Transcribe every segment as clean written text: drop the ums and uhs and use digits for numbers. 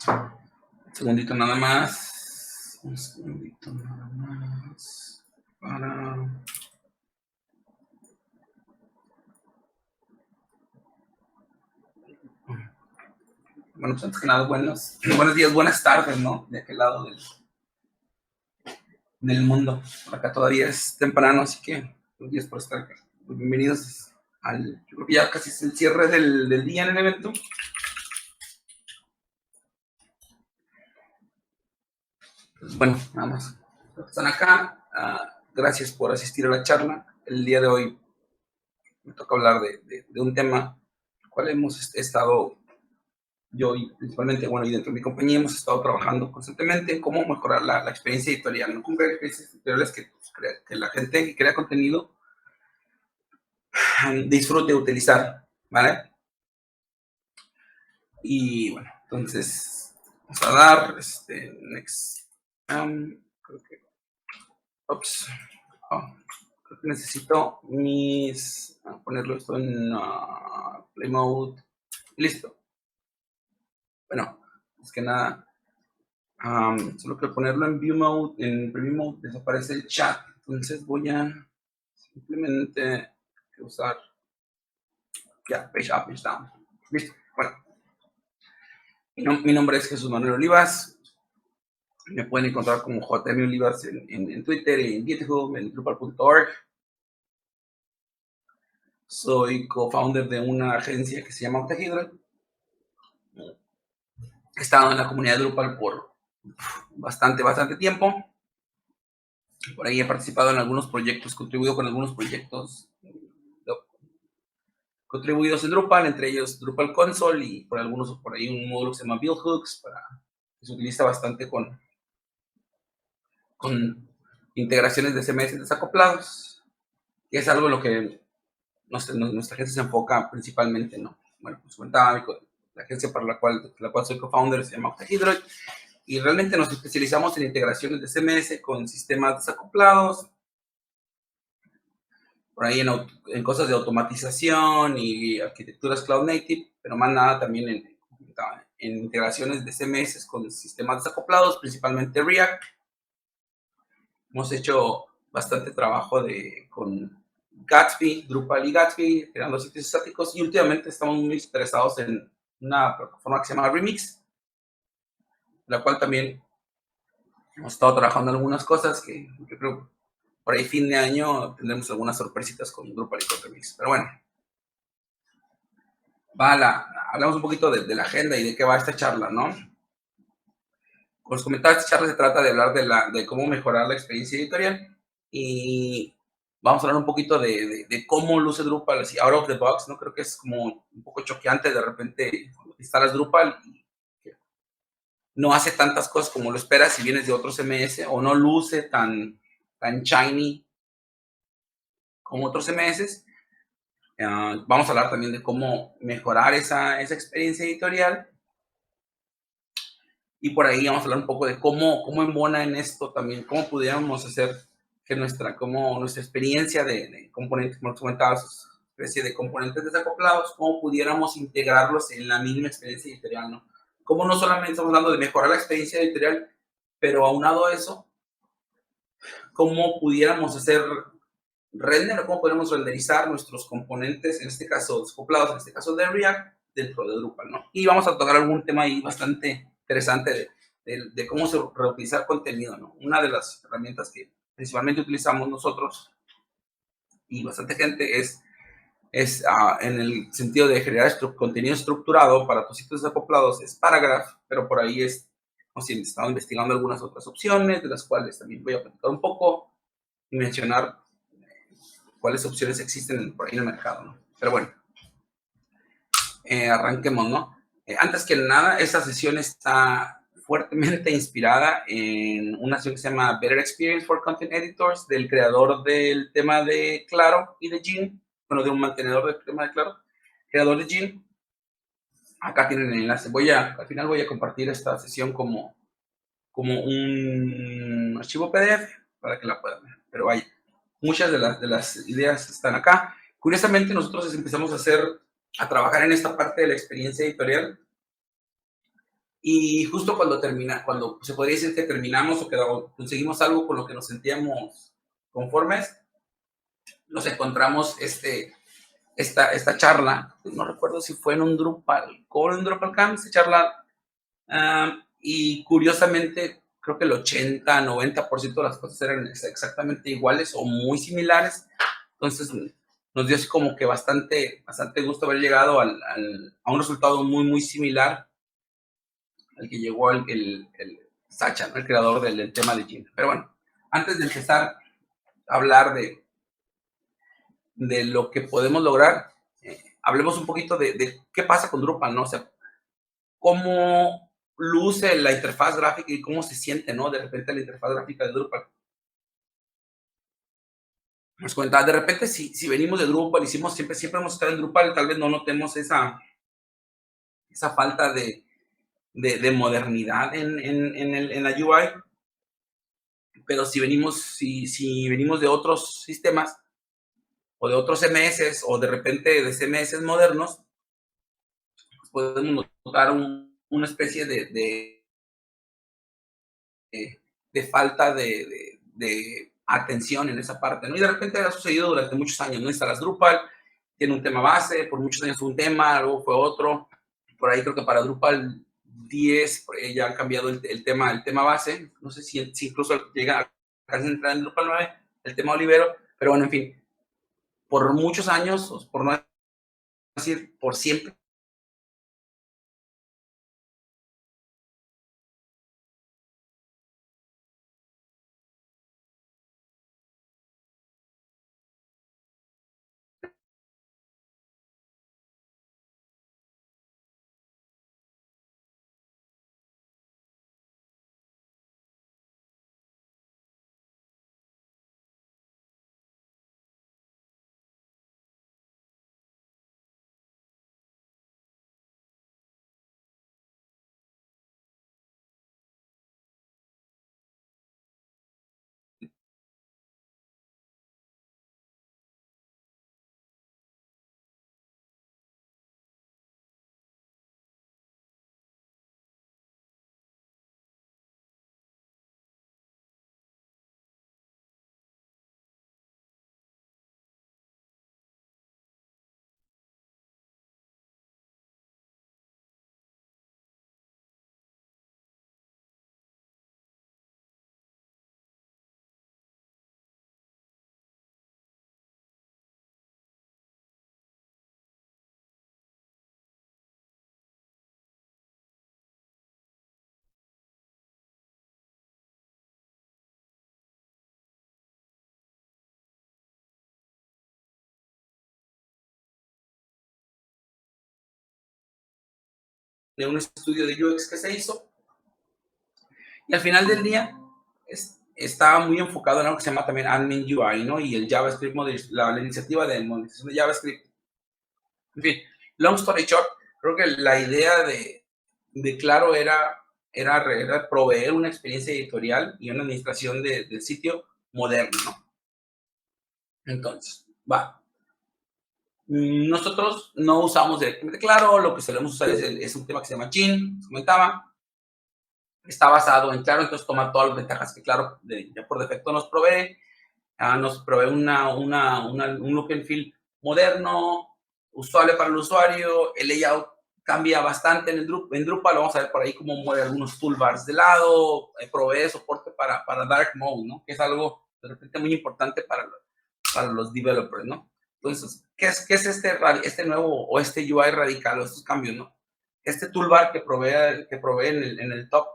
Un segundito nada más. Un segundito nada más. Para... Bueno, pues antes que nada, buenos días, buenas tardes, ¿no? De aquel lado del mundo. Por acá todavía es temprano, así que buenos días por estar acá. Bienvenidos al, yo creo que ya casi es el cierre del día en el evento. Pues bueno, nada más. Están acá. Gracias por asistir a la charla. El día de hoy me toca hablar de un tema el cual hemos estado, yo y principalmente, bueno, y dentro de mi compañía hemos estado trabajando constantemente en cómo mejorar la experiencia editorial, ¿no? Cómo crear experiencias editoriales que la gente que crea contenido disfrute utilizar, ¿vale? Y bueno, entonces vamos a dar next. Creo que, ups, creo que necesito ponerlo esto en play mode y listo. Bueno, es que nada, solo que ponerlo en view mode, en preview mode desaparece el chat, entonces voy a simplemente usar page up, page down. Listo. Bueno, mi nombre es Jesús Manuel Olivas. Me pueden encontrar como JM Olivas en Twitter, en GitHub, en Drupal.org. Soy co-founder de una agencia que se llama Octahedral. He estado en la comunidad de Drupal por bastante tiempo. Por ahí he participado en algunos proyectos, contribuido con algunos proyectos contribuidos en Drupal, entre ellos Drupal Console y por ahí un módulo que se llama Build Hooks, que se utiliza bastante con integraciones de CMS desacoplados, que es algo en lo que nuestra agencia se enfoca principalmente, ¿no? Bueno, pues comentaba, la agencia para la cual soy co-founder se llama Octahedral, y realmente nos especializamos en integraciones de CMS con sistemas desacoplados, por ahí en cosas de automatización y arquitecturas cloud native, pero más nada también en integraciones de CMS con sistemas desacoplados, principalmente React. Hemos hecho bastante trabajo con Gatsby, Drupal y Gatsby, creando sitios estáticos, y últimamente estamos muy interesados en una plataforma que se llama Remix, la cual también hemos estado trabajando en algunas cosas que yo creo por ahí fin de año tendremos algunas sorpresitas con Drupal y con Remix. Pero bueno, hablamos un poquito de la agenda y de qué va esta charla, ¿no? Como os comentaba, esta charla se trata de hablar de cómo mejorar la experiencia editorial, y vamos a hablar un poquito de cómo luce Drupal así out of the box, ¿no? Creo que es como un poco choqueante de repente cuando instalas Drupal y no hace tantas cosas como lo esperas si vienes de otro CMS, o no luce tan shiny como otros CMS. Vamos a hablar también de cómo mejorar esa experiencia editorial, y por ahí vamos a hablar un poco de cómo embona en esto también, cómo pudiéramos hacer que nuestra experiencia de componentes, como comentaba, especie de componentes desacoplados, cómo pudiéramos integrarlos en la misma experiencia editorial, ¿no? Cómo no solamente estamos hablando de mejorar la experiencia editorial, pero aunado a eso, cómo pudiéramos hacer render, o cómo podemos renderizar nuestros componentes, en este caso desacoplados, en este caso de React, dentro de Drupal, ¿no? Y vamos a tocar algún tema ahí bastante interesante de cómo reutilizar contenido, ¿no? Una de las herramientas que principalmente utilizamos nosotros y bastante gente es en el sentido de generar contenido estructurado para tus sitios desacoplados, es Paragraph, pero por ahí hemos estado investigando algunas otras opciones, de las cuales también voy a platicar un poco y mencionar cuáles opciones existen por ahí en el mercado, ¿no? Pero bueno, arranquemos, ¿no? Antes que nada, esta sesión está fuertemente inspirada en una sesión que se llama Better Experience for Content Editors, del creador del tema de Claro y de Gin, bueno, de un mantenedor del tema de Claro, creador de Gin. Acá tienen el enlace. Al final voy a compartir esta sesión como un archivo PDF para que la puedan ver. Pero vaya, muchas de las ideas están acá. Curiosamente, nosotros empezamos a trabajar en esta parte de la experiencia editorial Y justo cuando se podría decir que terminamos o que conseguimos algo con lo que nos sentíamos conformes, nos encontramos esta charla, no recuerdo si fue en un Drupal, con un Drupal Camp, esta charla, y curiosamente creo que el 80-90% de las cosas eran exactamente iguales o muy similares. Entonces nos dio así como que bastante gusto haber llegado a un resultado muy similar al que llegó el Sacha, ¿no? El creador del tema de Gina. Pero bueno, antes de empezar a hablar de lo que podemos lograr, hablemos un poquito de qué pasa con Drupal, ¿no? O sea, cómo luce la interfaz gráfica y cómo se siente, ¿no? De repente la interfaz gráfica de Drupal. Nos comentaba, de repente si venimos de Drupal, siempre hemos estado en Drupal, tal vez no notemos esa falta de modernidad en la UI, pero si venimos de otros sistemas o de otros CMS o de repente de CMS modernos, pues podemos notar una especie de falta de atención en esa parte, ¿no? Y de repente ha sucedido durante muchos años, ¿no? Instalas Drupal, tiene un tema base, por muchos años fue un tema, luego fue otro, por ahí creo que para Drupal 10 ya han cambiado el tema base, no sé si incluso llega a casi entrar en Drupal 9, el tema Olivero, pero bueno, en fin, por muchos años, por no decir por siempre, de un estudio de UX que se hizo, y al final del día está muy enfocado en algo que se llama también Admin UI, ¿no? Y el JavaScript, la iniciativa de monetización de JavaScript. En fin, long story short, creo que la idea de Claro era proveer una experiencia editorial y una administración del sitio moderno, ¿no? Entonces, va. Nosotros no usamos directamente Claro, lo que solemos usar es un tema que se llama Chin, les comentaba. Está basado en Claro, entonces toma todas las ventajas que Claro ya por defecto nos provee. Nos provee un look and feel moderno, usable para el usuario. El layout cambia bastante en Drupal. Vamos a ver por ahí cómo mueve algunos toolbars de lado. Provee soporte para Dark Mode, ¿no? Que es algo de repente muy importante para los developers, ¿no? Entonces, ¿qué es este nuevo o este UI radical o estos cambios, ¿no? Este toolbar que provee en el top.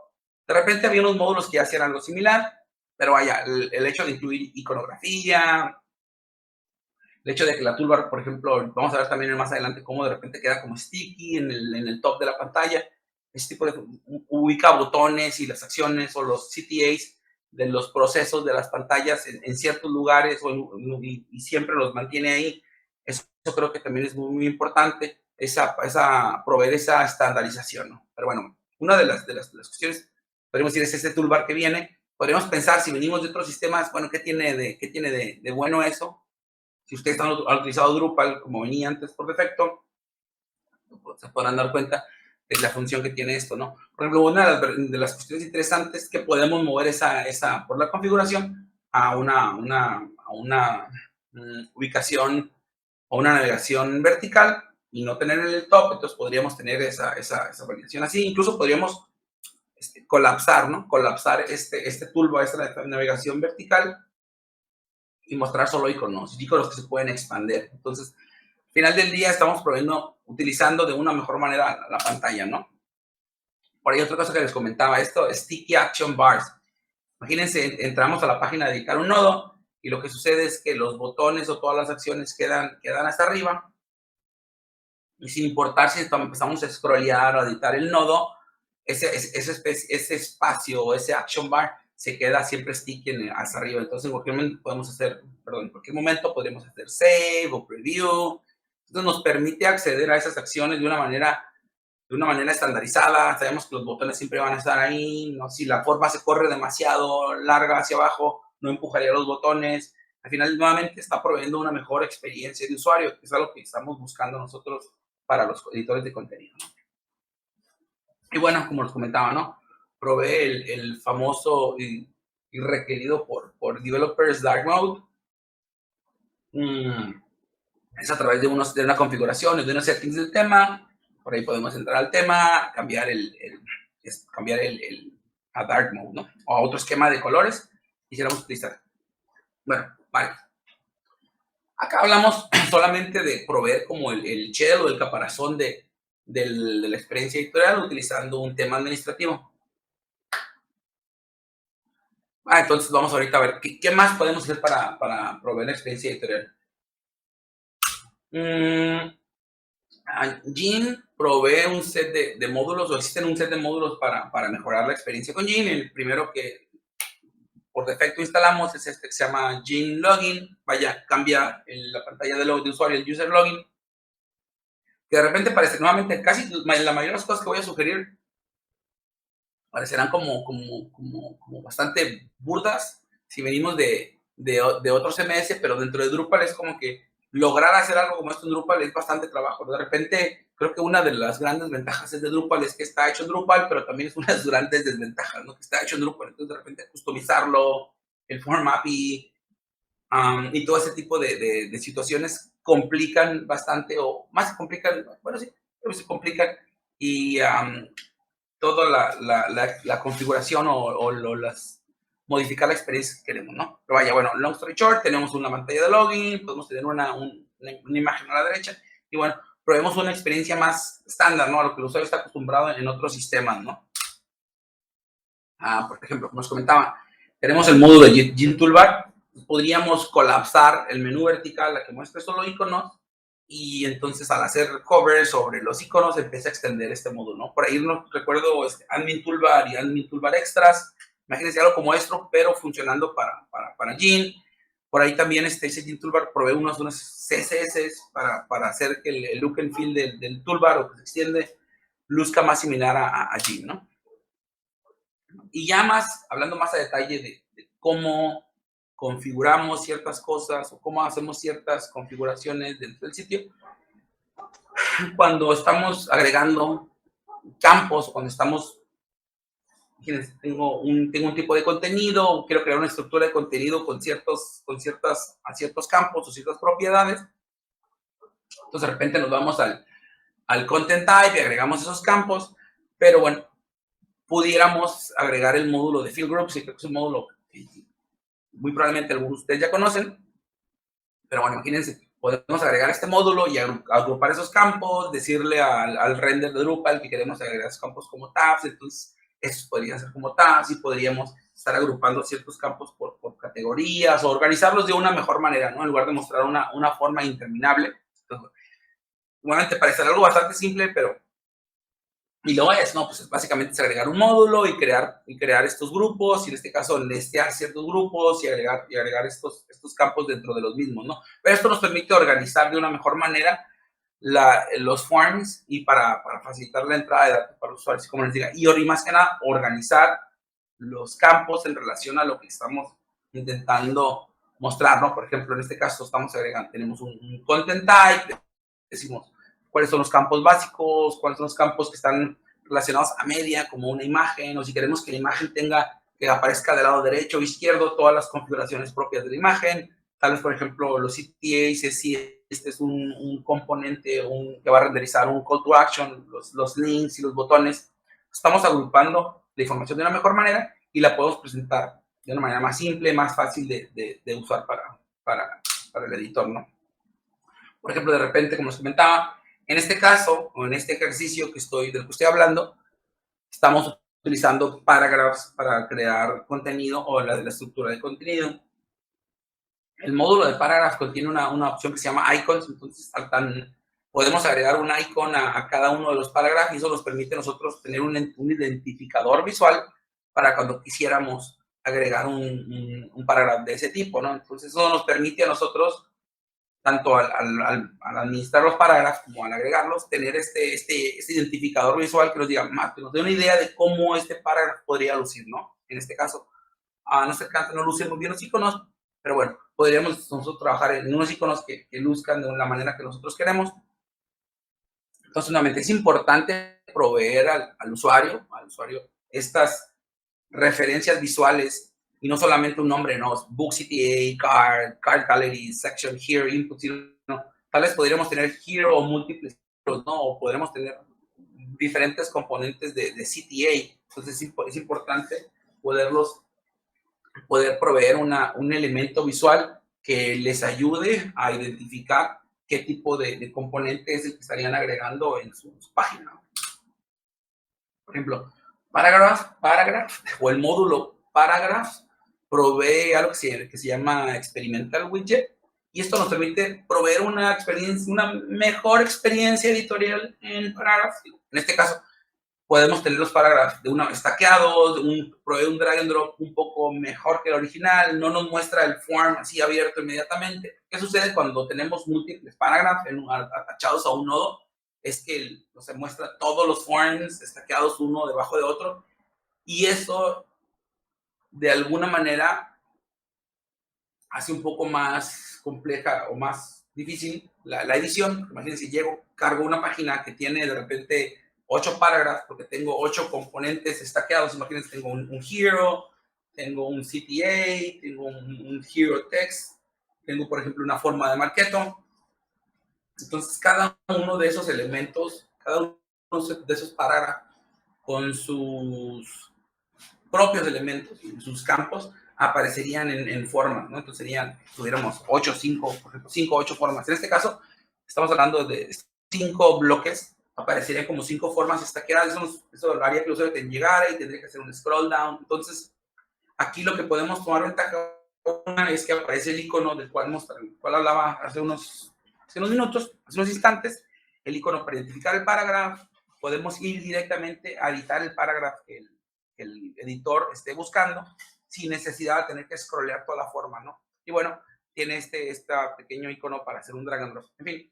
De repente había unos módulos que ya hacían algo similar, pero vaya, el hecho de incluir iconografía, el hecho de que la toolbar, por ejemplo, vamos a ver también más adelante cómo de repente queda como sticky en el top de la pantalla. Este tipo de ubica botones y las acciones o los CTAs de los procesos de las pantallas en ciertos lugares y siempre los mantiene ahí. Eso creo que también es muy importante, proveer esa estandarización, ¿no? Pero bueno, una de las cuestiones, podríamos decir, es este toolbar que viene. Podríamos pensar, si venimos de otros sistemas, bueno, ¿qué tiene de bueno eso? Si ustedes han utilizado Drupal como venía antes por defecto, pues se podrán dar cuenta es la función que tiene esto, ¿no? Por ejemplo, una de las cuestiones interesantes es que podemos mover por la configuración a una ubicación o una navegación vertical y no tener el top, entonces podríamos tener esa validación así. Incluso podríamos colapsar, ¿no? Colapsar este toolbar, esta navegación vertical y mostrar solo iconos que se pueden expandir. Entonces, al final del día estamos utilizando de una mejor manera la pantalla, ¿no? Por ahí otra cosa que les comentaba, esto, Sticky Action Bars. Imagínense, entramos a la página de dedicar un nodo y lo que sucede es que los botones o todas las acciones quedan hasta arriba. Y sin importar si empezamos a scrollear o a editar el nodo, ese espacio o ese action bar se queda siempre sticky hasta arriba. Entonces, en cualquier momento podríamos hacer save o preview. Entonces, nos permite acceder a esas acciones de una manera estandarizada. Sabemos que los botones siempre van a estar ahí, ¿no? Si la forma se corre demasiado larga hacia abajo, no empujaría los botones. Al final, nuevamente, está proveyendo una mejor experiencia de usuario, que es algo que estamos buscando nosotros para los editores de contenido, ¿no? Y bueno, como les comentaba, ¿no? Provee el famoso y requerido por developers dark mode. Es a través de una configuración, de unos settings del tema. Por ahí podemos entrar al tema, cambiar a dark mode, ¿no? O a otro esquema de colores. Quisiéramos utilizar. Bueno, vale. Acá hablamos solamente de proveer como el shell o el caparazón de la experiencia editorial utilizando un tema administrativo. Entonces vamos ahorita a ver qué más podemos hacer para proveer la experiencia editorial. Gin provee un set de módulos, o existen un set de módulos para mejorar la experiencia con Gin. El primero que por defecto instalamos es este que se llama Gin Login. Vaya, cambia la pantalla de usuario, el User Login. Que de repente parece, nuevamente, casi la mayoría de las cosas que voy a sugerir parecerán como bastante burdas si venimos de otro CMS, pero dentro de Drupal es como que lograr hacer algo como esto en Drupal es bastante trabajo. De repente, creo que una de las grandes ventajas de Drupal es que está hecho en Drupal, pero también es una de las grandes desventajas, ¿no? Que está hecho en Drupal. Entonces, de repente, customizarlo, el form API y todo ese tipo de situaciones complican bastante, o más se complican, bueno, sí, se complican y toda la configuración o modificar la experiencia que queremos, ¿no? Pero vaya, bueno, long story short, tenemos una pantalla de login, podemos tener una imagen a la derecha y bueno, probemos una experiencia más estándar, ¿no? A lo que el usuario está acostumbrado en otros sistemas, ¿no? Por ejemplo, como os comentaba, tenemos el módulo de Gin Toolbar, podríamos colapsar el menú vertical a que muestre solo iconos y entonces al hacer cover sobre los iconos empieza a extender este módulo, ¿no? Por ahí no recuerdo Admin Toolbar y Admin Toolbar Extras. Imagínense algo como esto, pero funcionando para Gin. Por ahí también ese Gin Toolbar provee unos CSS para hacer que el look and feel del toolbar o que se extiende luzca más similar a Gin, ¿no? Y ya hablando más a detalle de cómo configuramos ciertas cosas o cómo hacemos ciertas configuraciones dentro del sitio, cuando estamos agregando campos, cuando estamos, tengo un tipo de contenido, quiero crear una estructura de contenido con ciertos campos o ciertas propiedades, entonces de repente nos vamos al content type y agregamos esos campos, pero bueno, pudiéramos agregar el módulo de field groups, y creo que es un módulo que muy probablemente algunos de ustedes ya conocen, pero bueno, imagínense, podemos agregar este módulo y agrupar esos campos, decirle al render de Drupal que queremos agregar esos campos como tabs, entonces esos podrían ser como tabs y podríamos estar agrupando ciertos campos por categorías o organizarlos de una mejor manera, ¿no? En lugar de mostrar una forma interminable. Entonces, nuevamente parece algo bastante simple, pero y lo es, ¿no? Pues básicamente es agregar un módulo y crear estos grupos, y en este caso nestear ciertos grupos y agregar estos campos dentro de los mismos, ¿no? Pero esto nos permite organizar de una mejor manera los forms y para facilitar la entrada de datos para los usuarios, como les diga, y más que nada organizar los campos en relación a lo que estamos intentando mostrar, ¿no? Por ejemplo, en este caso tenemos un content type, decimos, cuáles son los campos básicos, cuáles son los campos que están relacionados a media, como una imagen, o si queremos que la imagen que aparezca del lado derecho o izquierdo, todas las configuraciones propias de la imagen. Tal vez, por ejemplo, los CTAs, si este es un componente que va a renderizar un call to action, los links y los botones. Estamos agrupando la información de una mejor manera y la podemos presentar de una manera más simple, más fácil de usar para el editor, ¿no? Por ejemplo, de repente, como les comentaba, en este caso, o en este ejercicio del que estoy hablando, estamos utilizando paragraphs para crear contenido o la estructura de contenido. El módulo de paragraphs contiene una opción que se llama icons, entonces podemos agregar un icon a cada uno de los paragraphs y eso nos permite a nosotros tener un identificador visual para cuando quisiéramos agregar un paragraph de ese tipo, ¿no? Entonces eso nos permite a nosotros, tanto al administrar los parágrafos como al agregarlos, tener este identificador visual que nos diga, que nos dé una idea de cómo este parágrafo podría lucir, ¿no? En este caso, no se alcanza, no lucir muy bien los iconos, pero bueno, podríamos nosotros trabajar en unos iconos que luzcan de la manera que nosotros queremos. Entonces, nuevamente, es importante proveer al usuario estas referencias visuales y no solamente un nombre, ¿no? Book CTA, card gallery, section here, input, ¿no? Tal vez podríamos tener here o múltiples, ¿no? O podríamos tener diferentes componentes de CTA. Entonces es importante poder proveer un elemento visual que les ayude a identificar qué tipo de componente es el que estarían agregando en su página. Por ejemplo, paragraph o el módulo paragraph provee algo que se llama experimental widget y esto nos permite proveer una mejor experiencia editorial en paragraph. En este caso, podemos tener los parágrafos estaqueados, provee un drag and drop un poco mejor que el original, no nos muestra el form así abierto inmediatamente. ¿Qué sucede cuando tenemos múltiples parágrafos atachados a un nodo? Es que se muestra todos los forms estaqueados uno debajo de otro y eso de alguna manera hace un poco más compleja o más difícil la edición. Imagínense, cargo una página que tiene de repente 8 parágrafos porque tengo 8 componentes estaqueados. Imagínense, tengo un hero, tengo un CTA, tengo un hero text, tengo, por ejemplo, una forma de marketo. Entonces, cada uno de esos elementos, cada uno de esos parágrafos con sus propios elementos y sus campos aparecerían en formas, ¿no? Entonces tuviéramos 5 o 8 formas. En este caso, estamos hablando de 5 bloques, aparecerían como 5 formas estaqueadas. Eso haría que el usuario llegara y tendría que hacer un scroll down. Entonces, aquí lo que podemos tomar ventaja es que aparece el icono del cual hablaba hace unos minutos, hace unos instantes, el icono para identificar el parágrafo. Podemos ir directamente a editar el parágrafo que el editor esté buscando sin necesidad de tener que scrollear toda la forma, ¿no? Y bueno, tiene este pequeño icono para hacer un drag and drop. En fin,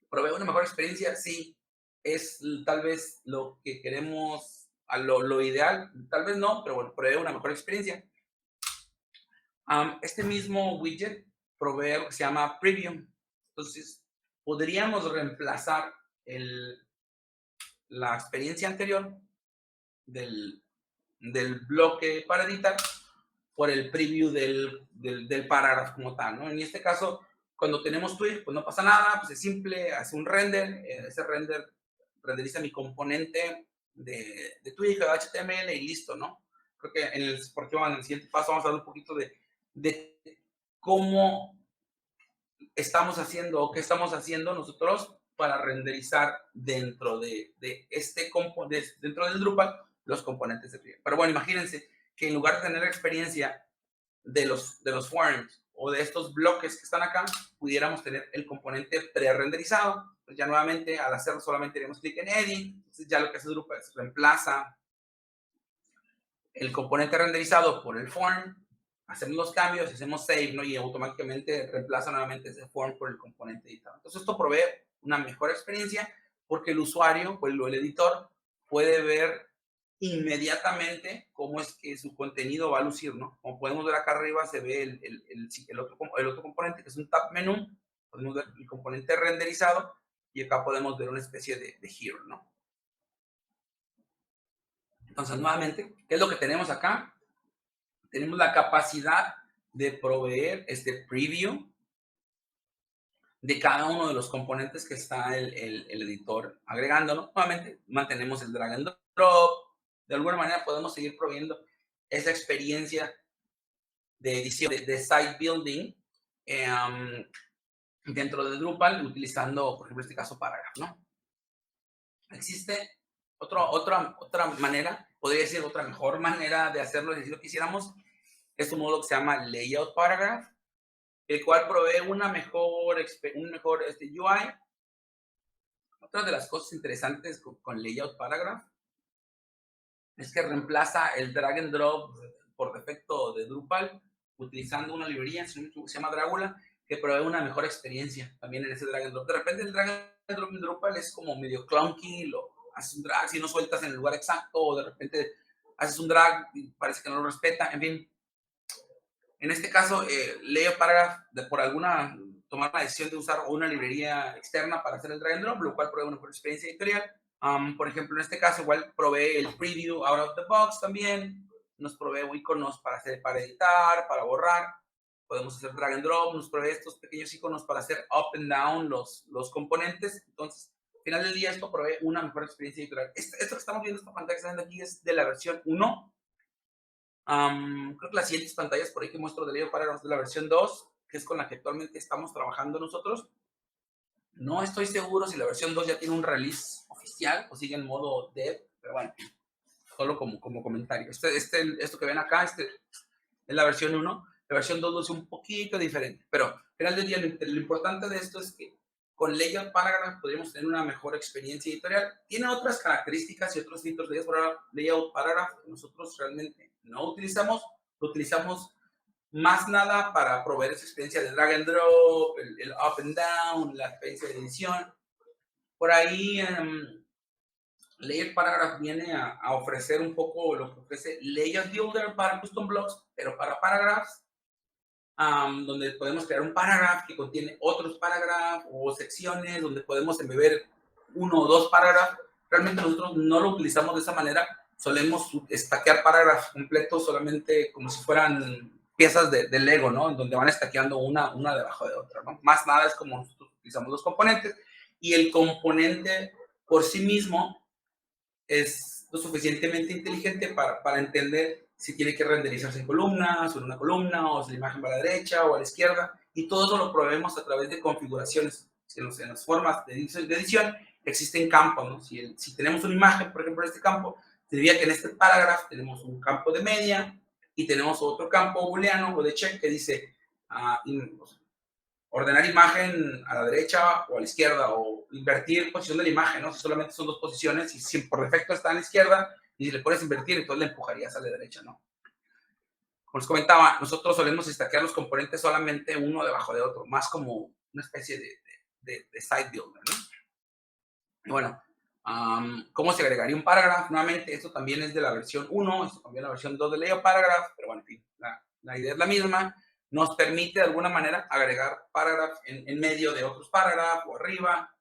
¿provee una mejor experiencia? Sí, es tal vez lo que queremos, lo ideal, tal vez no, pero bueno, provee una mejor experiencia. Este mismo widget provee algo que se llama Preview. Entonces, podríamos reemplazar la experiencia anterior del bloque para editar por el preview del parágrafo como tal, ¿no? En este caso, cuando tenemos Twig, pues no pasa nada, pues es simple, hace un render, ese render renderiza mi componente de Twig, de HTML y listo, ¿no? Creo que en el siguiente paso vamos a hablar un poquito de cómo estamos haciendo o qué estamos haciendo nosotros para renderizar dentro dentro del Drupal los componentes de Twig. Pero bueno, imagínense que en lugar de tener la experiencia de los forms o de estos bloques que están acá, pudiéramos tener el componente pre-renderizado. Pues ya nuevamente, al hacerlo, solamente haremos clic en Edit. Entonces ya lo que hace Drupal es reemplaza el componente renderizado por el form, hacemos los cambios, hacemos save, ¿no? Y automáticamente reemplaza nuevamente ese form por el componente editado. Entonces esto provee una mejor experiencia porque el usuario o el editor puede ver inmediatamente cómo es que su contenido va a lucir, ¿no? Como podemos ver acá arriba se ve el otro componente que es un tab menú, podemos ver el componente renderizado y acá podemos ver una especie de hero, ¿no? Entonces, nuevamente, ¿qué es lo que tenemos acá? Tenemos la capacidad de proveer este preview de cada uno de los componentes que está el editor agregando, ¿no? Nuevamente, mantenemos el drag and drop. De alguna manera podemos seguir proveyendo esa experiencia de edición, de site building dentro de Drupal, utilizando, por ejemplo, en este caso, Paragraph, ¿no? Existe otra manera, podría ser otra mejor manera de hacerlo, si lo quisiéramos, es un módulo que se llama Layout Paragraph, el cual provee un mejor UI. Otra de las cosas interesantes con Layout Paragraph es que reemplaza el drag and drop por defecto de Drupal, utilizando una librería que se llama Dragula, que provee una mejor experiencia también en ese drag and drop. De repente el drag and drop en Drupal es como medio clunky, haces un drag si no sueltas en el lugar exacto, o de repente haces un drag y parece que no lo respeta, en fin. En este caso, Layout Paragraph, por alguna, tomar la decisión de usar una librería externa para hacer el drag and drop, lo cual provee una mejor experiencia editorial. Por ejemplo, en este caso, igual provee el preview out of the box también. Nos provee iconos para editar, para borrar. Podemos hacer drag and drop. Nos provee estos pequeños iconos para hacer up and down los componentes. Entonces, al final del día, esto provee una mejor experiencia editorial. Esto que estamos viendo, esta pantalla que está viendo aquí, es de la versión 1. Creo que las siguientes pantallas por ahí que muestro de Layout Paragraph de la versión 2, que es con la que actualmente estamos trabajando nosotros. No estoy seguro si la versión 2 ya tiene un release oficial o sigue en modo dev, pero bueno, solo como comentario. Esto que ven acá, es la versión 1. La versión 2 es un poquito diferente, pero al final del día lo importante de esto es que con Layout Paragraph podríamos tener una mejor experiencia editorial. Tiene otras características y otros filtros de Layout Paragraph que nosotros realmente no utilizamos. Lo utilizamos más nada para proveer esa experiencia de drag and drop, el up and down, la experiencia de edición. Por ahí, Layout Paragraph viene a ofrecer un poco lo que ofrece Layout Builder para Custom Blocks, pero para Paragraphs, donde podemos crear un paragraph que contiene otros paragraphs o secciones, donde podemos embeber uno o dos paragraphs. Realmente nosotros no lo utilizamos de esa manera. Solemos stackear paragraphs completos solamente como si fueran piezas de Lego, ¿no? En donde van stackeando una debajo de otra, ¿no? Más nada es como nosotros utilizamos los componentes, y el componente por sí mismo es lo suficientemente inteligente para entender si tiene que renderizarse en columnas, o en una columna, o si la imagen va a la derecha o a la izquierda, y todo eso lo proveemos a través de configuraciones. En las formas de edición existen campos, ¿no? Si tenemos una imagen, por ejemplo, en este campo, diría que en este parágrafo tenemos un campo de media y tenemos otro campo booleano o de check que dice ordenar imagen a la derecha o a la izquierda, o invertir posición de la imagen, ¿no? Si solamente son dos posiciones y si por defecto está a la izquierda y si le pones invertir, entonces le empujarías a la derecha, ¿no? Como les comentaba, nosotros solemos stackear los componentes solamente uno debajo de otro, más como una especie de site builder, ¿no? Y bueno, ¿cómo se agregaría un parágrafo? Nuevamente, esto también es de la versión 1, esto también es la versión 2 de Layout Paragraph, pero bueno, en fin, la idea es la misma. Nos permite de alguna manera agregar parágrafos en medio de otros parágrafos o arriba.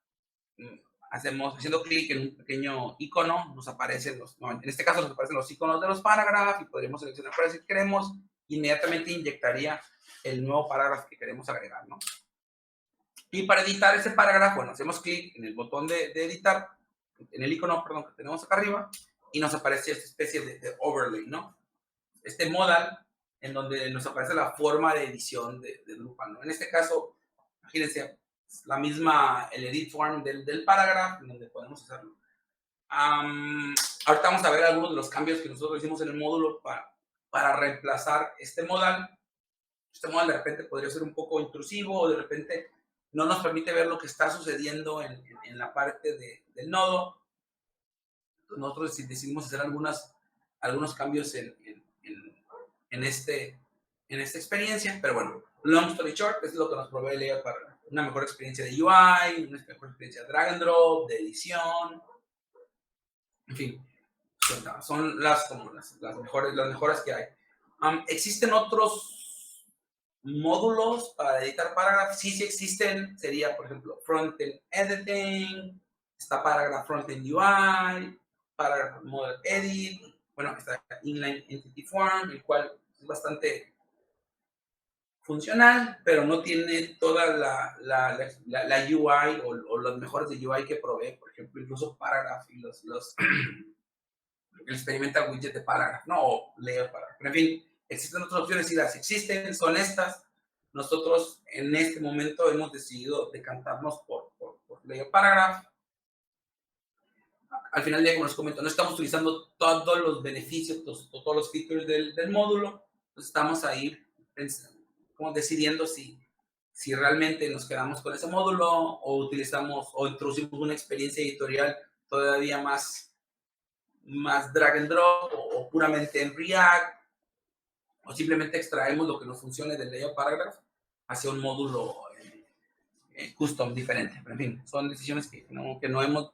Haciendo clic en un pequeño icono, nos aparecen en este caso nos aparecen los iconos de los parágrafos y podríamos seleccionar para si queremos, inmediatamente inyectaría el nuevo parágrafo que queremos agregar, ¿no? Y para editar ese parágrafo, bueno, hacemos clic en el botón de editar, en el icono, perdón, que tenemos acá arriba, y nos aparece esta especie de overlay, ¿no? Este modal en donde nos aparece la forma de edición de Drupal, ¿no? En este caso, imagínense, la misma, el edit form del parágrafo, en donde podemos hacerlo. Ahorita vamos a ver algunos de los cambios que nosotros hicimos en el módulo para reemplazar este modal. Este modal de repente podría ser un poco intrusivo, o de repente no nos permite ver lo que está sucediendo en la parte del nodo. Nosotros decidimos hacer algunos cambios en esta experiencia, pero bueno, long story short, es lo que nos provee Layout para una mejor experiencia de UI, una mejor experiencia de drag and drop, de edición, en fin, son las mejoras que hay. Existen otros módulos para editar Paragraph. Sí existen, sería, por ejemplo, Frontend Editing, está Paragraph Frontend UI, Paragraph Model Edit, bueno, está Inline Entity Form, el cual es bastante funcional, pero no tiene toda la UI o los mejores de UI que provee, por ejemplo, incluso Paragraph y el experimental widget de Paragraph, ¿no? O Layer Paragraph. Pero en fin, existen otras opciones y las existen, son estas. Nosotros en este momento hemos decidido decantarnos por Layer Paragraph. Al final del día, como les comento, no estamos utilizando todos los beneficios, todos los features del módulo. Entonces estamos ahí como decidiendo si realmente nos quedamos con ese módulo o utilizamos o introducimos una experiencia editorial todavía más drag and drop o puramente en React, o simplemente extraemos lo que nos funcione del layout paragraph hacia un módulo custom diferente. Pero en fin, son decisiones que no hemos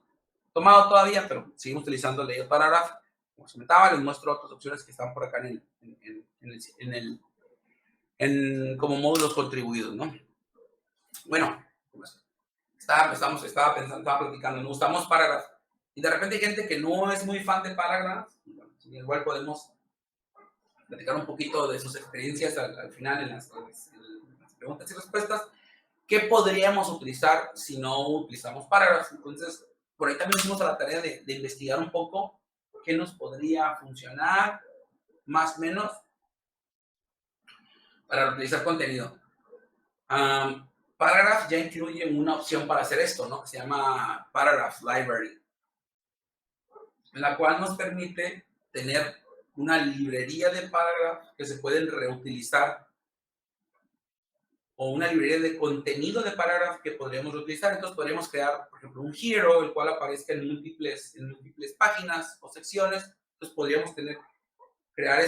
tomado todavía, pero seguimos utilizando el layout paragraph. Como os comentaba, les muestro otras opciones que están por acá como módulos contribuidos, ¿no? Bueno, estaba platicando, nos gustamos Paragraph. Y de repente hay gente que no es muy fan de Paragraph. Bueno, igual podemos platicar un poquito de sus experiencias al final en las preguntas y respuestas. ¿Qué podríamos utilizar si no utilizamos Paragraph? Entonces, por ahí también hicimos la tarea de investigar un poco qué nos podría funcionar, más o menos, para utilizar contenido. Paragraph ya incluye una opción para hacer esto, ¿no? Que se llama Paragraph Library, en la cual nos permite tener una librería de Paragraph que se pueden reutilizar o una librería de contenido de Paragraph que podríamos reutilizar. Entonces podríamos crear, por ejemplo, un hero, el cual aparezca en múltiples páginas o secciones. Entonces podríamos crear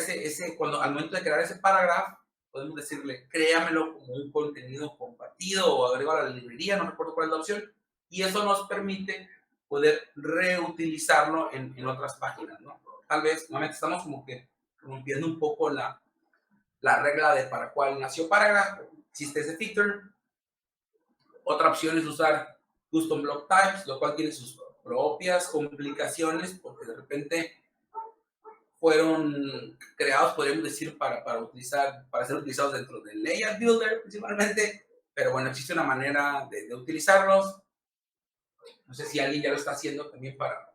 cuando al momento de crear ese Paragraph, podemos decirle, créamelo como un contenido compartido o agrego a la librería, no recuerdo cuál es la opción, y eso nos permite poder reutilizarlo en otras páginas, ¿no? Tal vez, nuevamente, estamos como que rompiendo un poco la regla de para cuál nació Paragraph. Existe ese feature. Otra opción es usar custom block types, lo cual tiene sus propias complicaciones, porque de repente fueron creados, podríamos decir, para ser utilizados dentro del Layout Builder principalmente, pero bueno, existe una manera de utilizarlos. No sé si alguien ya lo está haciendo también para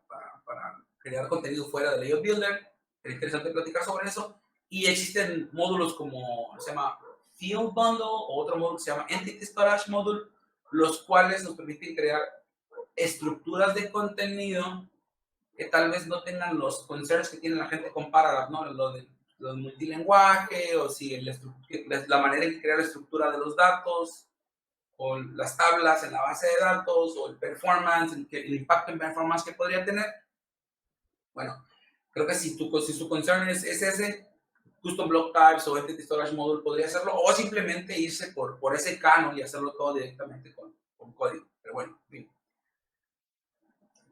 crear contenido fuera del Layout Builder. Sería interesante platicar sobre eso. Y existen módulos como se llama Field Bundle o otro módulo que se llama Entity Storage Module, los cuales nos permiten crear estructuras de contenido que tal vez no tengan los concerns que tiene la gente con Paragraph, ¿no? Lo de los multilenguaje, o si la manera en crear la estructura de los datos, o las tablas en la base de datos, o el performance, el impacto en performance que podría tener. Bueno, creo que si su concern es ese, Custom Block Types o Entity Storage Module podría hacerlo, o simplemente irse por ese canon y hacerlo todo directamente con código. Pero bueno, en fin.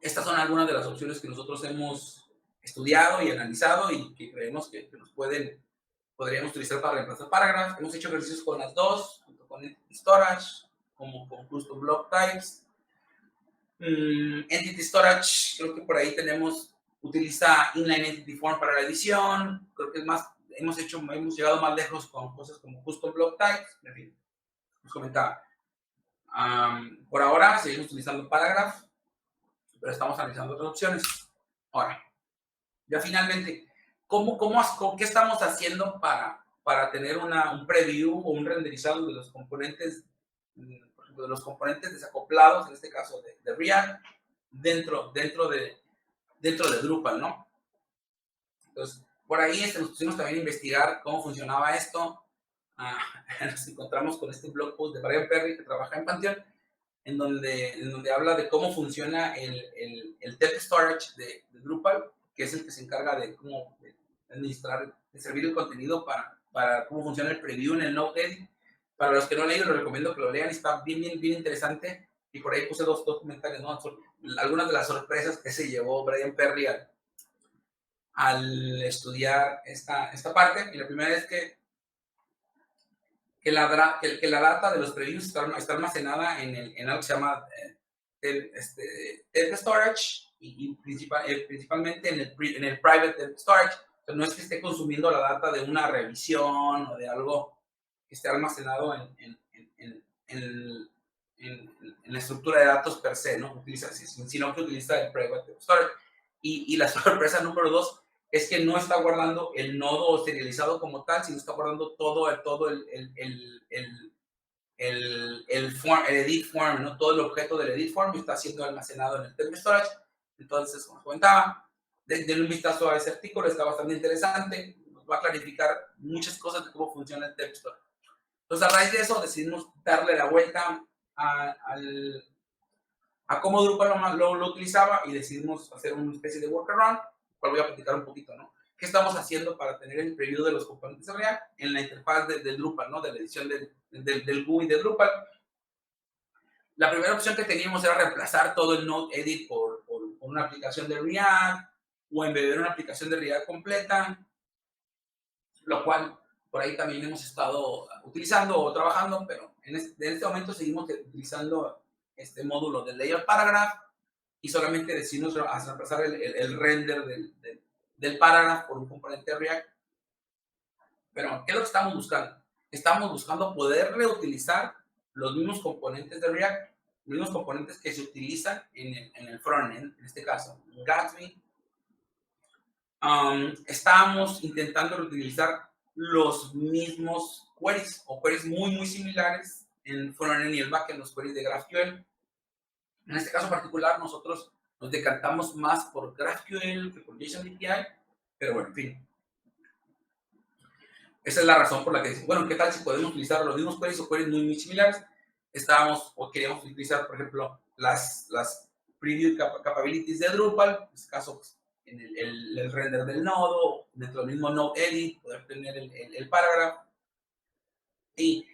Estas son algunas de las opciones que nosotros hemos estudiado y analizado y que creemos que podríamos utilizar para reemplazar Paragraph. Hemos hecho ejercicios con las dos, tanto con Entity Storage como con Custom Block Types. Entity Storage, creo que por ahí utiliza Inline Entity Form para la edición. Creo que es más, hemos llegado más lejos con cosas como Custom Block Types. En fin, os comentaba. Por ahora seguimos utilizando Paragraph, pero estamos analizando otras opciones. Ahora, ya finalmente, ¿qué estamos haciendo para tener un preview o un renderizado de los componentes, por ejemplo, de los componentes desacoplados, en este caso de React, dentro de Drupal, ¿no? Entonces, por ahí nos pusimos también a investigar cómo funcionaba esto. Nos encontramos con este blog post de Brian Perry, que trabaja en Pantheon, en donde habla de cómo funciona el text storage de Drupal, que es el que se encarga de cómo administrar, de servir el contenido para cómo funciona el preview en el Node-RED. Para los que no han leído, les recomiendo que lo lean, está bien interesante. Y por ahí puse dos comentarios, ¿no? Algunas de las sorpresas que se llevó Brian Perry al estudiar esta parte. Y la primera es que que la data de los previews está almacenada en algo que se llama temp storage y principalmente en el private temp storage. O sea, no es que esté consumiendo la data de una revisión o de algo que esté almacenado en la estructura de datos per se, ¿no? Sino que utiliza el private temp storage. Y la sorpresa número 2 es que no está guardando el nodo serializado como tal, sino está guardando todo el edit form, ¿no? Todo el objeto del edit form está siendo almacenado en el temp storage. Entonces, como comentaba, denle un vistazo a ese artículo, está bastante interesante, nos va a clarificar muchas cosas de cómo funciona el temp storage. Entonces, a raíz de eso, decidimos darle la vuelta a cómo Drupal lo utilizaba y decidimos hacer una especie de workaround, cual voy a platicar un poquito, ¿no? ¿Qué estamos haciendo para tener el preview de los componentes de React en la interfaz de Drupal, ¿no? De la edición del GUI de Drupal. La primera opción que teníamos era reemplazar todo el Node Edit por una aplicación de React o embeber una aplicación de React completa, lo cual por ahí también hemos estado utilizando o trabajando, pero en este momento seguimos utilizando este módulo de Layer Paragraph y solamente decidimos reemplazar el render del paragraph por un componente de React. Pero, ¿qué es lo que estamos buscando? Estamos buscando poder reutilizar los mismos componentes de React, los mismos componentes que se utilizan en el frontend, en este caso, en Gatsby. Estábamos intentando reutilizar los mismos queries o queries muy similares en frontend y el backend, los queries de GraphQL. En este caso particular, nosotros nos decantamos más por GraphQL que por JSON API, pero bueno, en fin. Esa es la razón por la que decimos, bueno, ¿qué tal si podemos utilizar los mismos queries o queries muy similares? Queríamos utilizar, por ejemplo, las preview capabilities de Drupal, en este caso, pues, en el render del nodo, dentro del mismo node edit, poder tener el paragraph. Y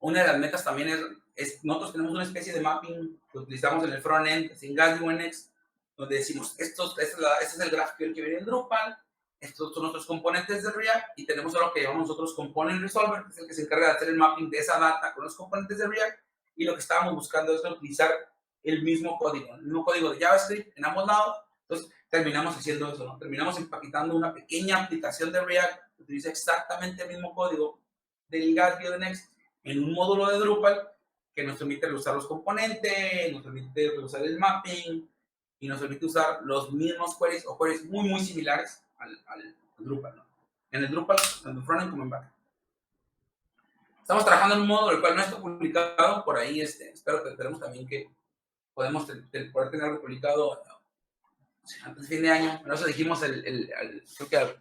una de las metas también nosotros tenemos una especie de mapping que utilizamos en el frontend, en Gatsby UNX, donde decimos, este es el GraphQL que viene en Drupal, estos son nuestros componentes de React, y tenemos algo que llamamos nosotros Component Resolver, que es el que se encarga de hacer el mapping de esa data con los componentes de React, y lo que estábamos buscando es utilizar el mismo código de JavaScript en ambos lados. Entonces terminamos haciendo eso, ¿no? Terminamos empaquetando una pequeña aplicación de React que utiliza exactamente el mismo código del Gatsby UNX en un módulo de Drupal que nos permite reusar los componentes, nos permite reusar el mapping y nos permite usar los mismos queries o queries muy similares al Drupal, ¿no? En el Drupal, tanto en frontend como en backend. Estamos trabajando en un módulo el cual no está publicado por ahí. Espero que esperemos también que podemos poder tener algo publicado antes de fin de año. Pero eso dijimos creo que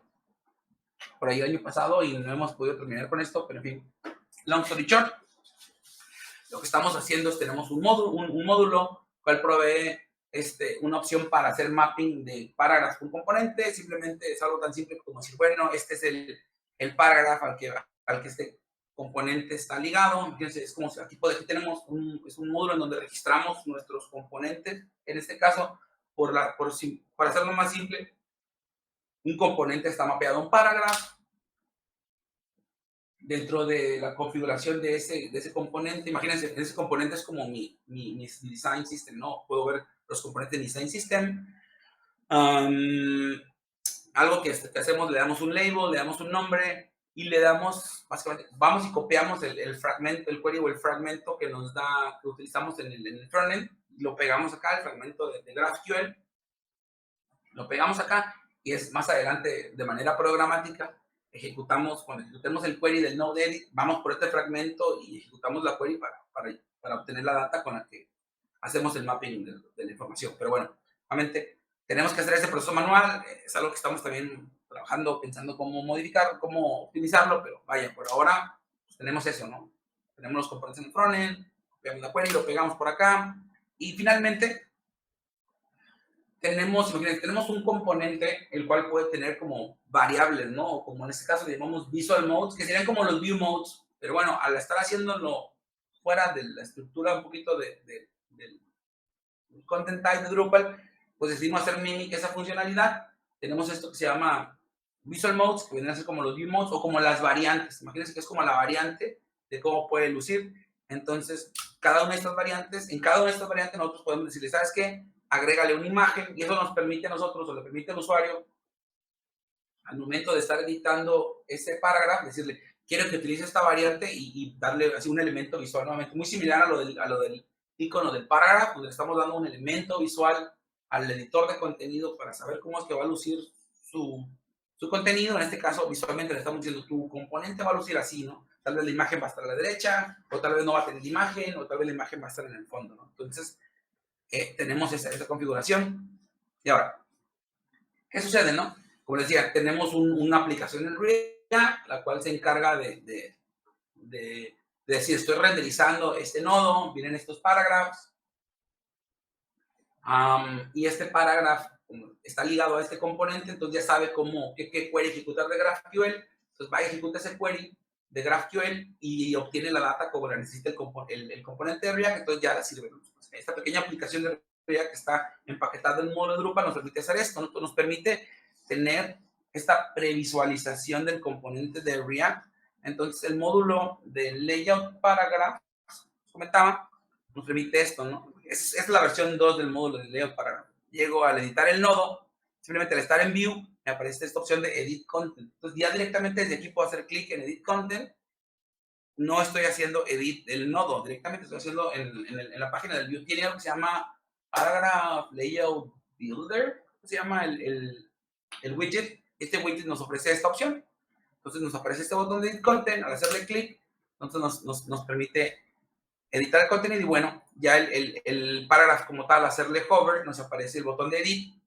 por ahí el año pasado y no hemos podido terminar con esto, pero en fin, long story short, lo que estamos haciendo es tenemos un módulo cual provee una opción para hacer mapping de parágrafos con componente. Simplemente es algo tan simple como decir, bueno, este es el parágrafo al que este componente está ligado. Entonces, es como si aquí tenemos es un módulo en donde registramos nuestros componentes. En este caso, para hacerlo más simple, un componente está mapeado a un parágrafo. Dentro de la configuración de ese componente, imagínense, ese componente es como mi design system, ¿no? Puedo ver los componentes de design system. Algo que hacemos, le damos un label, le damos un nombre y le damos, básicamente, vamos y copiamos el fragmento, el query o el fragmento que utilizamos en el frontend, lo pegamos acá, el fragmento de GraphQL, lo pegamos acá y es más adelante de manera programática. Cuando ejecutemos el query del node edit, vamos por este fragmento y ejecutamos la query para obtener la data con la que hacemos el mapping de la información. Pero bueno, obviamente tenemos que hacer ese proceso manual, es algo que estamos también trabajando, pensando cómo modificar, cómo optimizarlo, pero vaya, por ahora pues tenemos eso, ¿no? Tenemos los componentes en el frontend, pegamos la query, lo pegamos por acá y finalmente tenemos un componente el cual puede tener como variables, ¿no? O como en este caso le llamamos visual modes, que serían como los view modes, pero bueno, al estar haciéndolo fuera de la estructura un poquito del content type de Drupal, pues decidimos hacer mimic esa funcionalidad. Tenemos esto que se llama visual modes, que vienen a ser como los view modes o como las variantes. Imagínense que es como la variante de cómo puede lucir. Entonces, cada una de estas variantes, en cada una de estas variantes nosotros podemos decirle, ¿sabes qué? Agrégale una imagen y eso nos permite a nosotros o le permite al usuario al momento de estar editando ese parágrafo, decirle, quiero que utilice esta variante y darle así un elemento visual nuevamente, muy similar a lo del icono del parágrafo, donde estamos dando un elemento visual al editor de contenido para saber cómo es que va a lucir su contenido. En este caso, visualmente le estamos diciendo, tu componente va a lucir así, ¿no? Tal vez la imagen va a estar a la derecha, o tal vez no va a tener imagen, o tal vez la imagen va a estar en el fondo, ¿no? Entonces, tenemos esa configuración. Y ahora, ¿qué sucede, no? Como les decía, tenemos una aplicación en React, la cual se encarga de decir, estoy renderizando este nodo, vienen estos parágrafos, y este parágrafo está ligado a este componente, entonces ya sabe qué query ejecutar de GraphQL, entonces va y ejecuta ese query de GraphQL y obtiene la data como la necesita el componente de React, entonces ya sirve. Esta pequeña aplicación de React que está empaquetada en el módulo de Drupal nos permite hacer esto, ¿no? Nos permite tener esta previsualización del componente de React. Entonces el módulo de layout paragraph, comentaba, nos permite esto, ¿no? Es la versión 2 del módulo de layout paragraph. Llego al editar el nodo, simplemente al estar en view, me aparece esta opción de edit content. Entonces ya directamente desde aquí puedo hacer clic en edit content. No estoy haciendo edit del nodo, directamente estoy haciendo en la página del view. Tiene algo que se llama Paragraph Layout Builder, se llama el widget. Este widget nos ofrece esta opción. Entonces nos aparece este botón de edit content, al hacerle clic, entonces nos permite editar el contenido y bueno, ya el parágrafo como tal, hacerle hover, nos aparece el botón de edit.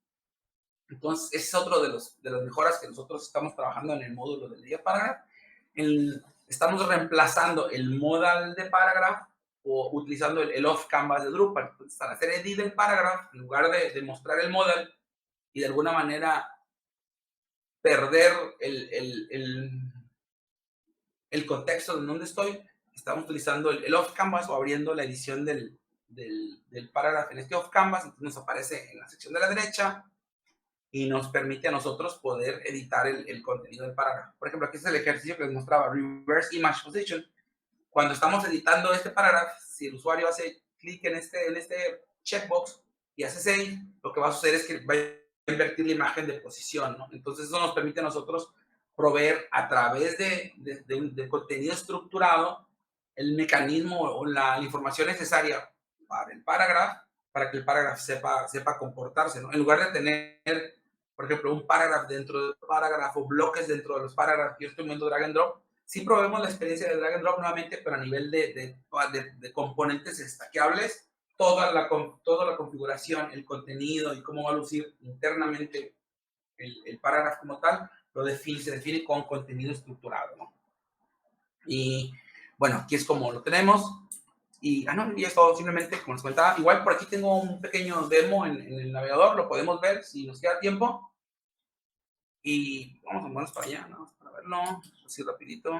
Entonces, ese es otro de las mejoras que nosotros estamos trabajando en el módulo del día paragraph. Estamos reemplazando el modal de paragraph o utilizando el off canvas de Drupal. Entonces, al hacer edit del paragraph, en lugar de mostrar el modal y de alguna manera perder el contexto de donde estoy, estamos utilizando el off canvas o abriendo la edición del parágrafo en este off canvas. Entonces nos aparece en la sección de la derecha y nos permite a nosotros poder editar el contenido del parágrafo. Por ejemplo, aquí es el ejercicio que les mostraba, Reverse Image Position. Cuando estamos editando este parágrafo, si el usuario hace clic en este checkbox y hace save, lo que va a suceder es que va a invertir la imagen de posición, ¿no? Entonces eso nos permite a nosotros proveer a través de contenido estructurado el mecanismo o la información necesaria para el parágrafo, para que el parágrafo sepa comportarse, ¿no? En lugar de tener, por ejemplo, un parágrafo dentro de otro parágrafo, bloques dentro de los parágrafos, yo estoy viendo drag and drop, sí probemos la experiencia de drag and drop nuevamente, pero a nivel de componentes stackables, toda la configuración, el contenido y cómo va a lucir internamente el parágrafo como tal, se define con contenido estructurado, ¿no? Y bueno, aquí es como lo tenemos. Y, no, y es todo, simplemente, como les comentaba, igual por aquí tengo un pequeño demo en el navegador, lo podemos ver si nos queda tiempo. Y vamos para allá, ¿no? Para verlo, así rapidito.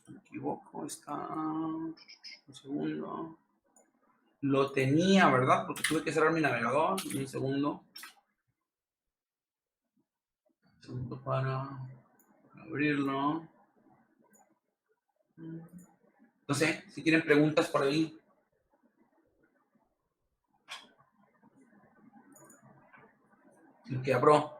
Me equivoco, está un segundo. Lo tenía, ¿verdad? Porque tuve que cerrar mi navegador. Un segundo. Un segundo para abrirlo. No sé, si tienen preguntas por ahí. Lo que abro.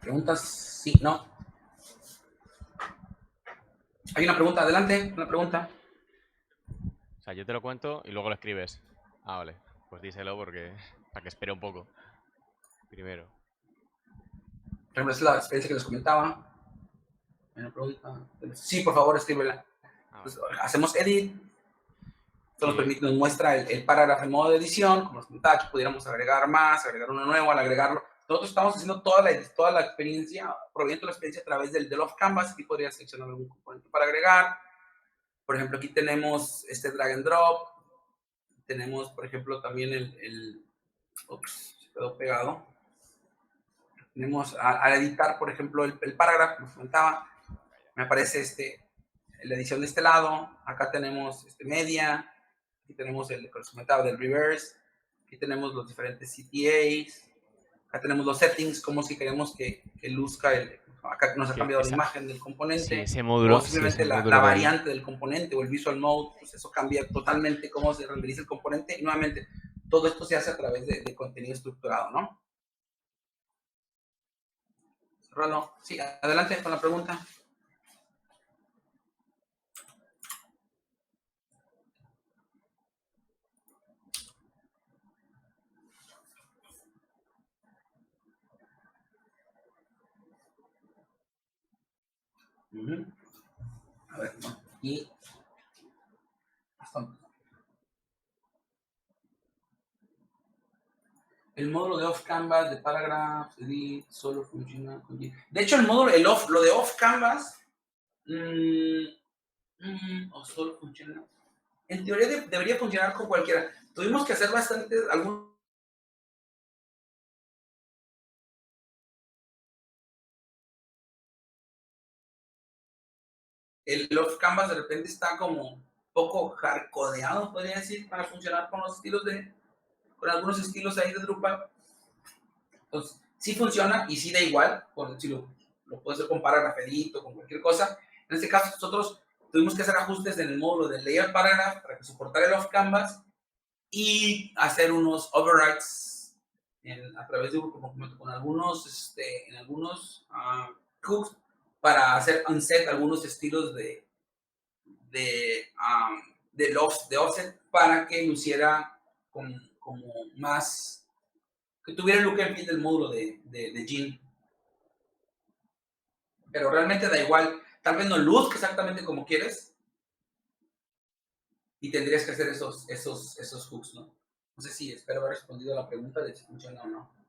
Preguntas, sí, no. Hay una pregunta, adelante, una pregunta. O sea, yo te lo cuento y luego lo escribes. Ah, vale. Pues díselo porque para que espere un poco. Primero. Por ejemplo, es la experiencia que les comentaba. Una pregunta. Sí, por favor, escríbela. Ah, vale. Entonces, hacemos edit. Esto nos Y permite, nos muestra el parágrafo en modo de edición. Como les comentaba, aquí pudiéramos agregar más, agregar uno nuevo. Al agregarlo, nosotros estamos haciendo toda la experiencia, proveyendo la experiencia a través del off canvas. Aquí podría seleccionar algún componente para agregar. Por ejemplo, aquí tenemos este drag and drop. Tenemos, por ejemplo, también ups, se quedó pegado. tenemos al editar, por ejemplo, el parágrafo, como comentaba, me aparece la edición de este lado, acá tenemos media, aquí tenemos el que les comentaba del reverse, aquí tenemos los diferentes CTAs, acá tenemos los settings, como si queremos que luzca acá nos ha cambiado la imagen del componente, ese o módulo, simplemente la variante del componente o el visual mode, pues eso cambia totalmente cómo se renderiza el componente, y nuevamente, todo esto se hace a través de contenido estructurado, ¿no? Rolo, sí, adelante con la pregunta. A ver, y el módulo de off canvas de paragraph edit solo funciona con Git. De hecho, el módulo, lo de off canvas, o solo funciona. En teoría debería funcionar con cualquiera. Tuvimos que hacer bastante, el off canvas de repente está como poco hardcodeado, podría decir, para funcionar con los estilos con algunos estilos ahí de Drupal. Entonces, sí funciona y sí da igual, si lo puedes comparar rapidito con cualquier cosa. En este caso, nosotros tuvimos que hacer ajustes en el módulo de layer paragraph para que soportara el off canvas y hacer unos overrides a través de con algunos, en algunos hooks para hacer unset algunos estilos de offset para que luciera como más, que tuviera el look and feel del módulo de Gin. Pero realmente da igual, tal vez no luzca exactamente como quieres y tendrías que hacer esos hooks, ¿no? No sé si espero haber respondido a la pregunta de si funciona o no.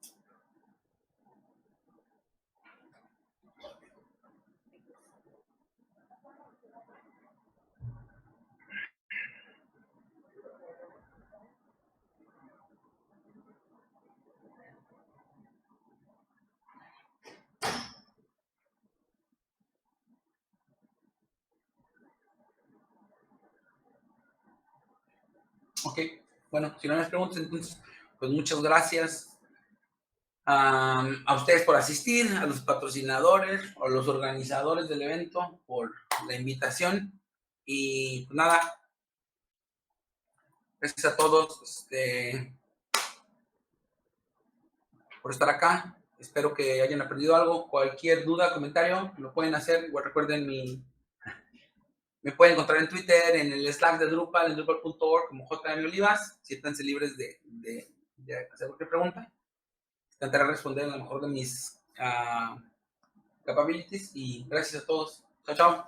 Ok, bueno, si no me preguntas, entonces, pues muchas gracias a ustedes por asistir, a los patrocinadores o los organizadores del evento por la invitación. Y pues nada, gracias a todos por estar acá. Espero que hayan aprendido algo. Cualquier duda, comentario, lo pueden hacer. Igual recuerden me pueden encontrar en Twitter, en el Slack de Drupal, en drupal.org como JM Olivas. Siéntanse libres de hacer cualquier pregunta. Intentaré responder a lo mejor de mis capabilities y gracias a todos. Chao, chao.